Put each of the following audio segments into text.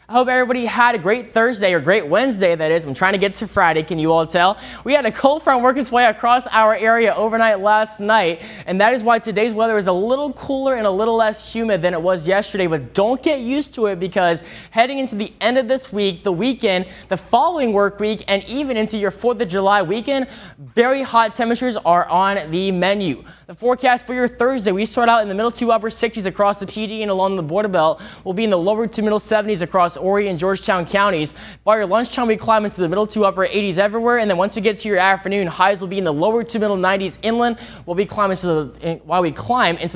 I hope everybody had a great Thursday, or great Wednesday, that is. I'm trying to get to Friday, can you all tell? We had a cold front work its way across our area overnight last night, and that is why today's weather is a little cooler and a little less humid than it was yesterday. But don't get used to it, because heading into the end of this week, the weekend, the following work week, and even into your 4th of July weekend, very hot temperatures are on the menu. The forecast for your Thursday, we start out in the middle to upper 60s across the PD and along the border belt. We'll be in the lower to middle 70s across Horry and Georgetown counties. By your lunchtime, we climb into the middle to upper 80s everywhere, and then once we get to your afternoon, highs will be in the lower to middle 90s inland. While we climb into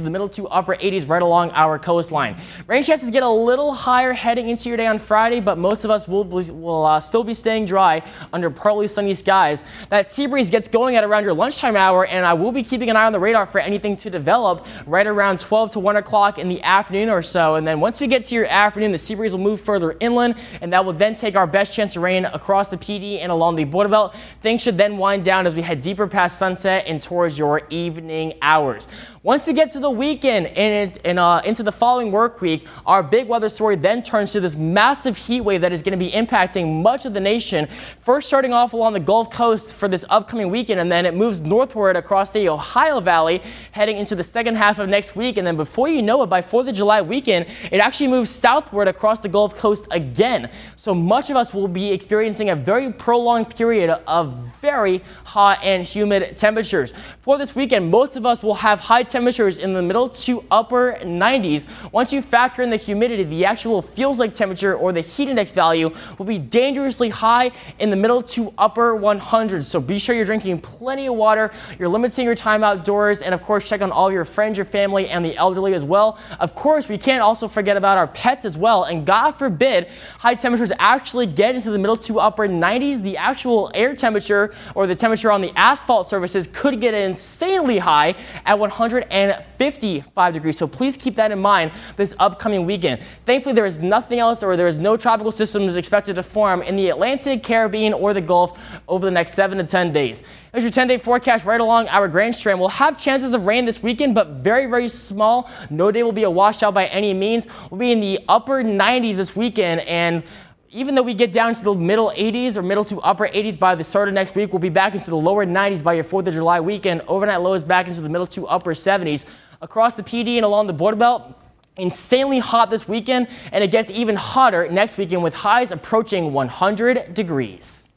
the middle to upper 80s right along our coastline. Rain chances get a little higher heading into your day on Friday, but most of us will still be staying dry under partly sunny skies. That sea breeze gets going at around your lunchtime hour, and I will be keeping an eye on the radar for anything to develop right around 12 to 1 o'clock in the afternoon or so. And then once we get to your afternoon, the sea breeze will move further inland, and that will then take our best chance of rain across the PD and along the border belt. Things should then wind down as we head deeper past sunset and towards your evening hours. Once we get to the weekend and into the following work week, our big weather story then turns to this massive heat wave that is going to be impacting much of the nation. First starting off along the Gulf Coast for this upcoming weekend, and then it moves northward across the Ohio Valley heading into the second half of next week. And then before you know it, by 4th of July weekend, it actually moves southward across the Gulf Coast again. So much of us will be experiencing a very prolonged period of very hot and humid temperatures. For this weekend, most of us will have high temperatures in the middle to upper 90s. Once you factor in the humidity, the actual feels like temperature, or the heat index value, will be dangerously high in the middle to upper 100s. So be sure you're drinking plenty of water, you're limiting your time outdoors, and of course check on all your friends, your family, and the elderly as well. Of course, we can't also forget about our pets as well, and God forbid high temperatures actually get into the middle to upper 90s. The actual air temperature, or the temperature on the asphalt surfaces, could get insanely high at 155 degrees. So please keep that in mind this upcoming weekend. Thankfully, there is nothing else, or there is no tropical systems expected to form in the Atlantic, Caribbean, or the Gulf over the next 7 to 10 days. Here's your 10-day forecast right along our Grand Strand. We'll have chances of rain this weekend, but very, very small. No day will be a washout by any means. We'll be in the upper 90s this weekend, and even though we get down to the middle 80s or middle to upper 80s by the start of next week, we'll be back into the lower 90s by your 4th of July weekend. Overnight lows back into the middle to upper 70s. Across the PD and along the border belt, insanely hot this weekend, and it gets even hotter next weekend with highs approaching 100 degrees.